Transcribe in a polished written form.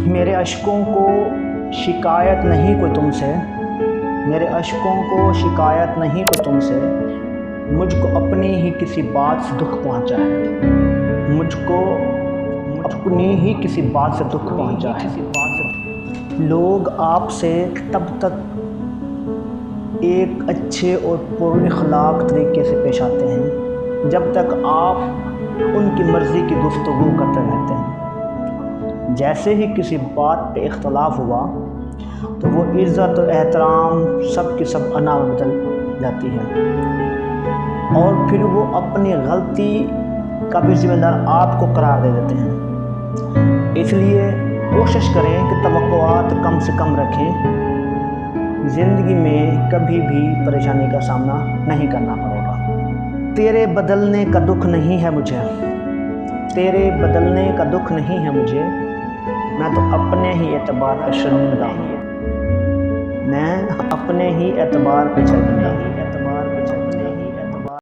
میرے اشکوں کو شکایت نہیں کوئی تم سے، میرے اشکوں کو شکایت نہیں کوئی تم سے، مجھ کو اپنی ہی کسی بات سے دکھ پہنچا ہے، مجھ کو اپنی ہی کسی بات سے دکھ پہنچا ہے۔ لوگ آپ سے تب تک ایک اچھے اور پر اخلاق طریقے سے پیش آتے ہیں جب تک آپ ان کی مرضی کی گفتگو کرتے رہتے ہیں۔ جیسے ہی کسی بات پہ اختلاف ہوا تو وہ عزت اور احترام سب کی سب انا میں بدل جاتی ہے، اور پھر وہ اپنی غلطی کا بھی ذمہ دار آپ کو قرار دے دیتے ہیں۔ اس لیے کوشش کریں کہ توقعات کم سے کم رکھیں، زندگی میں کبھی بھی پریشانی کا سامنا نہیں کرنا پڑے گا۔ تیرے بدلنے کا دکھ نہیں ہے مجھے، تیرے بدلنے کا دکھ نہیں ہے مجھے، میں تو اپنے ہی اعتبار پہ شرمندہ ہوں، میں اپنے ہی اعتبار پہ شرمندہ ہوں۔